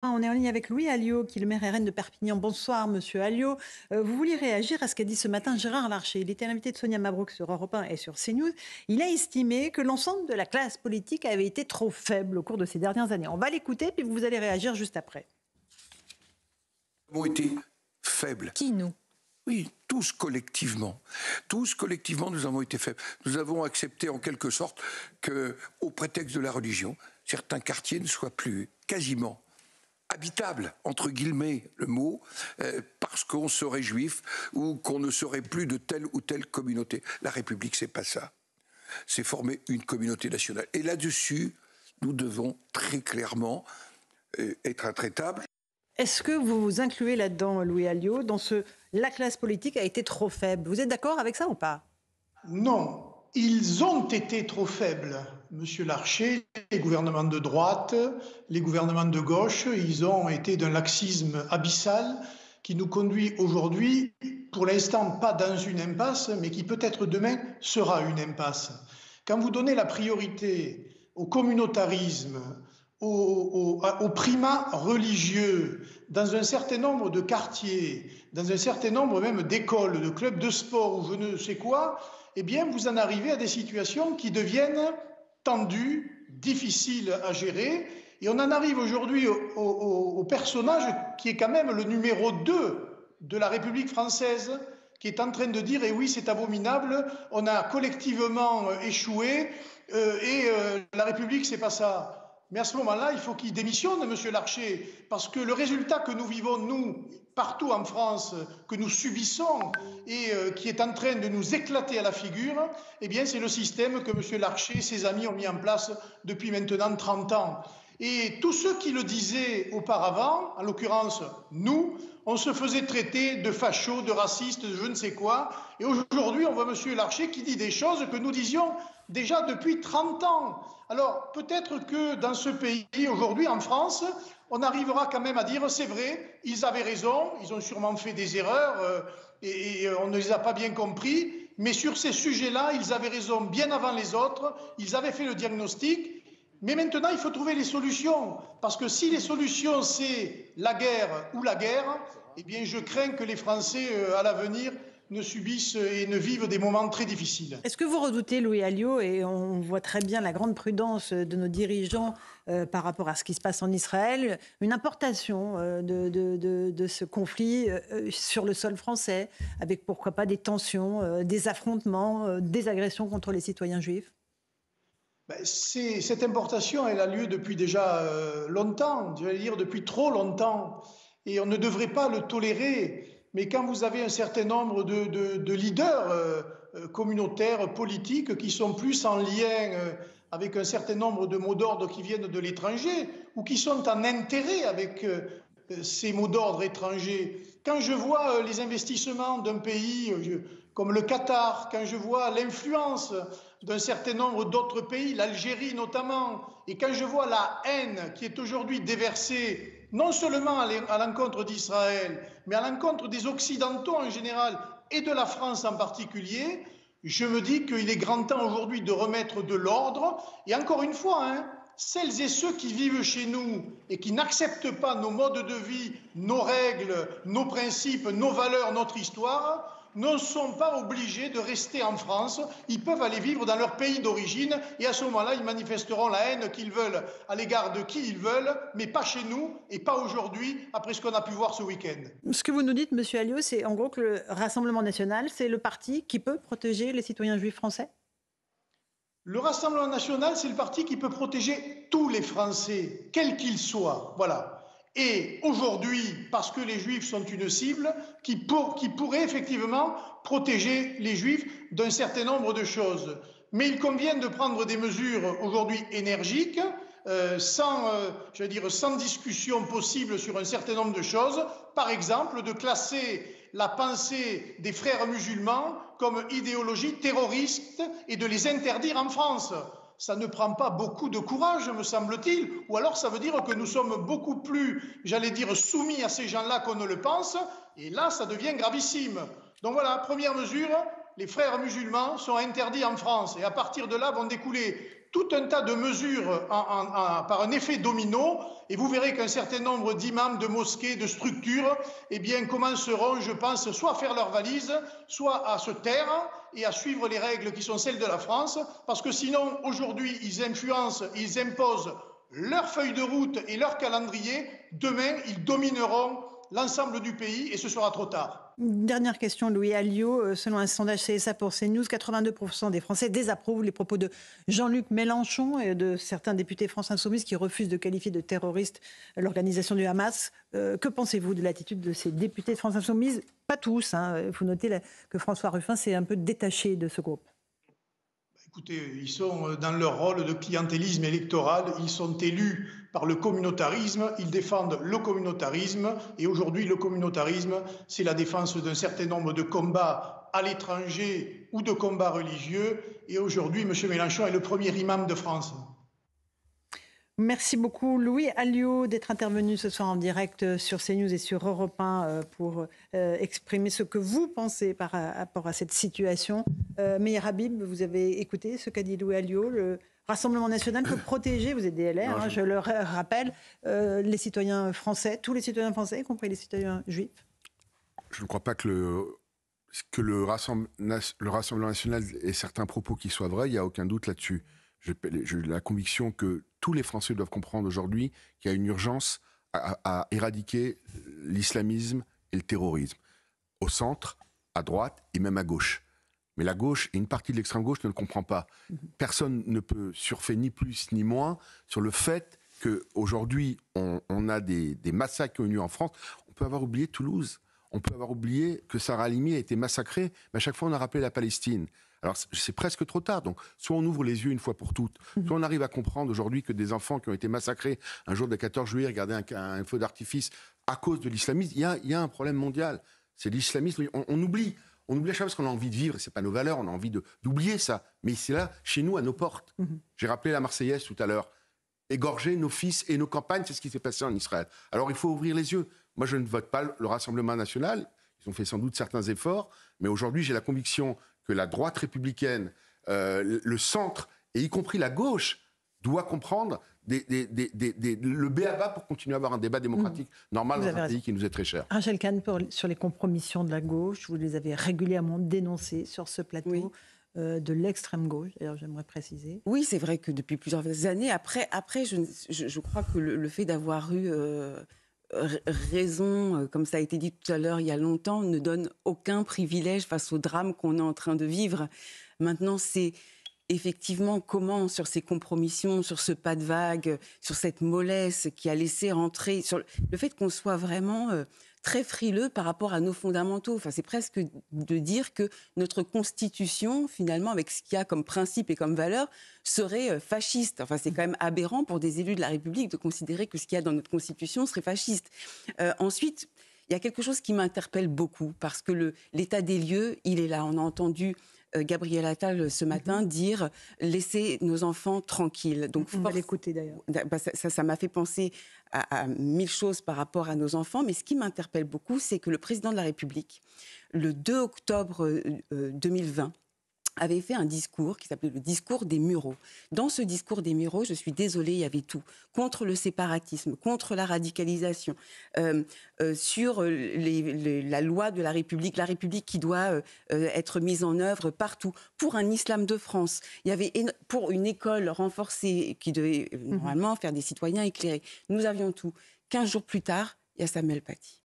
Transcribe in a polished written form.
On est en ligne avec Louis Alliot, qui est le maire RN de Perpignan. Bonsoir, monsieur Alliot. Vous vouliez réagir à ce qu'a dit ce matin Gérard Larcher. Il était l'invité de Sonia Mabrouk sur Europe 1 et sur CNews. Il a estimé que l'ensemble de la classe politique avait été trop faible au cours de ces dernières années. On va l'écouter, puis vous allez réagir juste après. Nous avons été faibles. Qui, nous? Oui, tous collectivement. Tous collectivement, nous avons été faibles. Nous avons accepté en quelque sorte que, au prétexte de la religion, certains quartiers ne soient plus quasiment habitables, entre guillemets le mot, parce qu'on serait juif ou qu'on ne serait plus de telle ou telle communauté. La République, c'est pas ça. C'est former une communauté nationale. Et là-dessus, nous devons très clairement être intraitables. Est-ce que vous vous incluez là-dedans, Louis Alliot, dans la classe politique a été trop faible? Vous êtes d'accord avec ça ou pas? Non, ils ont été trop faibles. Monsieur Larcher, les gouvernements de droite, les gouvernements de gauche, ils ont été d'un laxisme abyssal qui nous conduit aujourd'hui, pour l'instant pas dans une impasse, mais qui peut-être demain sera une impasse. Quand vous donnez la priorité au communautarisme, au primat religieux, dans un certain nombre de quartiers, dans un certain nombre même d'écoles, de clubs de sport ou je ne sais quoi, eh bien vous en arrivez à des situations qui deviennent tendues, difficiles à gérer. Et on en arrive aujourd'hui au personnage qui est quand même le numéro 2 de la République française, qui est en train de dire, eh oui, c'est abominable, on a collectivement échoué, la République, c'est pas ça. Mais à ce moment-là, il faut qu'il démissionne, M. Larcher, parce que le résultat que nous vivons, nous, partout en France, que nous subissons et qui est en train de nous éclater à la figure, eh bien, c'est le système que M. Larcher et ses amis ont mis en place depuis maintenant 30 ans. Et tous ceux qui le disaient auparavant, en l'occurrence nous, on se faisait traiter de fachos, de racistes, de je ne sais quoi. Et aujourd'hui, on voit M. Larcher qui dit des choses que nous disions déjà depuis 30 ans. Alors, peut-être que dans ce pays, aujourd'hui, en France, on arrivera quand même à dire, c'est vrai, ils avaient raison, ils ont sûrement fait des erreurs et on ne les a pas bien compris, mais sur ces sujets-là, ils avaient raison bien avant les autres, ils avaient fait le diagnostic. Mais maintenant, il faut trouver les solutions. Parce que si les solutions, c'est la guerre ou la guerre, eh bien, je crains que les Français, à l'avenir, ne subissent et ne vivent des moments très difficiles. Est-ce que vous redoutez, Louis Alliot, et on voit très bien la grande prudence de nos dirigeants par rapport à ce qui se passe en Israël, une importation de ce conflit sur le sol français, avec pourquoi pas des tensions, des affrontements, des agressions contre les citoyens juifs? Cette importation, elle a lieu depuis déjà longtemps, je vais dire depuis trop longtemps, et on ne devrait pas le tolérer. Mais quand vous avez un certain nombre de leaders communautaires, politiques, qui sont plus en lien avec un certain nombre de mots d'ordre qui viennent de l'étranger, ou qui sont en intérêt avec ces mots d'ordre étrangers, quand je vois les investissements d'un pays comme le Qatar, quand je vois l'influence d'un certain nombre d'autres pays, l'Algérie notamment, et quand je vois la haine qui est aujourd'hui déversée, non seulement à l'encontre d'Israël, mais à l'encontre des Occidentaux en général et de la France en particulier, je me dis qu'il est grand temps aujourd'hui de remettre de l'ordre. Et encore une fois, celles et ceux qui vivent chez nous et qui n'acceptent pas nos modes de vie, nos règles, nos principes, nos valeurs, notre histoire, ne sont pas obligés de rester en France. Ils peuvent aller vivre dans leur pays d'origine et à ce moment-là, ils manifesteront la haine qu'ils veulent à l'égard de qui ils veulent, mais pas chez nous et pas aujourd'hui, après ce qu'on a pu voir ce week-end. Ce que vous nous dites, monsieur Alliot, c'est en gros que le Rassemblement national, c'est le parti qui peut protéger les citoyens juifs français? Le Rassemblement national, c'est le parti qui peut protéger tous les Français, quels qu'ils soient. Voilà. Et aujourd'hui, parce que les Juifs sont une cible, qui pourrait effectivement protéger les Juifs d'un certain nombre de choses. Mais il convient de prendre des mesures aujourd'hui énergiques, sans discussion possible sur un certain nombre de choses. Par exemple, de classer la pensée des frères musulmans comme idéologie terroriste et de les interdire en France. Ça ne prend pas beaucoup de courage, me semble-t-il, ou alors ça veut dire que nous sommes beaucoup plus, soumis à ces gens-là qu'on ne le pense, et là, ça devient gravissime. Donc voilà, première mesure, les frères musulmans sont interdits en France, et à partir de là vont découler tout un tas de mesures par un effet domino, et vous verrez qu'un certain nombre d'imams, de mosquées, de structures, eh bien, commenceront, je pense, soit à faire leurs valises, soit à se taire et à suivre les règles qui sont celles de la France, parce que sinon, aujourd'hui, ils influencent, ils imposent leur feuille de route et leur calendrier. Demain, ils domineront l'ensemble du pays et ce sera trop tard. Une dernière question, Louis Alliot. Selon un sondage CSA pour CNews, 82% des Français désapprouvent les propos de Jean-Luc Mélenchon et de certains députés France Insoumise qui refusent de qualifier de terroriste l'organisation du Hamas. Que pensez-vous de l'attitude de ces députés de France Insoumise? Pas tous. Il faut noter que François Ruffin s'est un peu détaché de ce groupe. Écoutez, ils sont dans leur rôle de clientélisme électoral, ils sont élus par le communautarisme, ils défendent le communautarisme, et aujourd'hui le communautarisme, c'est la défense d'un certain nombre de combats à l'étranger ou de combats religieux, et aujourd'hui M. Mélenchon est le premier imam de France. Merci beaucoup Louis Alliot d'être intervenu ce soir en direct sur CNews et sur Europe 1 pour exprimer ce que vous pensez par rapport à cette situation. Meir Habib, vous avez écouté ce qu'a dit Louis Alliot. Le Rassemblement national peut protéger, vous êtes des LR, je le rappelle, les citoyens français, tous les citoyens français, y compris les citoyens juifs. Je ne crois pas que le Rassemblement national ait certains propos qui soient vrais, il n'y a aucun doute là-dessus. J'ai la conviction que tous les Français doivent comprendre aujourd'hui qu'il y a une urgence à éradiquer l'islamisme et le terrorisme, au centre, à droite et même à gauche. Mais la gauche et une partie de l'extrême gauche ne le comprend pas. Personne ne peut surfer ni plus ni moins sur le fait qu'aujourd'hui, on a des massacres qui ont eu lieu en France. On peut avoir oublié Toulouse. On peut avoir oublié que Sarah Halimi a été massacrée, mais à chaque fois on a rappelé la Palestine. Alors c'est presque trop tard, donc soit on ouvre les yeux une fois pour toutes, soit on arrive à comprendre aujourd'hui que des enfants qui ont été massacrés un jour de 14 juillet, regardaient un feu d'artifice à cause de l'islamisme, il y a un problème mondial. C'est l'islamisme, on oublie à chaque fois parce qu'on a envie de vivre, c'est pas nos valeurs, on a envie d'oublier ça, mais c'est là, chez nous, à nos portes. J'ai rappelé la Marseillaise tout à l'heure. Égorger nos fils et nos campagnes, c'est ce qui s'est passé en Israël. Alors il faut ouvrir les yeux. Moi je ne vote pas le Rassemblement national, ils ont fait sans doute certains efforts, mais aujourd'hui j'ai la conviction que la droite républicaine, le centre, et y compris la gauche, doit comprendre le b.a.-ba pour continuer à avoir un débat démocratique normal dans un pays qui nous est très cher. Rachel Kahn, sur les compromissions de la gauche, vous les avez régulièrement dénoncées sur ce plateau. Oui. De l'extrême gauche, d'ailleurs j'aimerais préciser. Oui, c'est vrai que depuis plusieurs années, après je crois que le fait d'avoir eu raison, comme ça a été dit tout à l'heure il y a longtemps, ne donne aucun privilège face au drame qu'on est en train de vivre. Maintenant, c'est effectivement comment, sur ces compromissions, sur ce pas de vague, sur cette mollesse qui a laissé rentrer, sur le fait qu'on soit vraiment très frileux par rapport à nos fondamentaux. Enfin, c'est presque de dire que notre constitution, finalement, avec ce qu'il y a comme principe et comme valeur, serait fasciste. Enfin, c'est quand même aberrant pour des élus de la République de considérer que ce qu'il y a dans notre constitution serait fasciste. Ensuite, il y a quelque chose qui m'interpelle beaucoup, parce que l'état des lieux, il est là. On a entendu Gabriel Attal ce matin dire « laissez nos enfants tranquilles ». Donc, on va l'écouter d'ailleurs. Ça m'a fait penser à mille choses par rapport à nos enfants, mais ce qui m'interpelle beaucoup, c'est que le président de la République, le 2 octobre 2020, avait fait un discours qui s'appelait le discours des Mureaux. Dans ce discours des Mureaux, je suis désolée, il y avait tout. Contre le séparatisme, contre la radicalisation, sur la loi de la République qui doit être mise en œuvre partout, pour un islam de France. Il y avait pour une école renforcée qui devait normalement faire des citoyens éclairés. Nous avions tout. 15 jours plus tard, il y a Samuel Paty.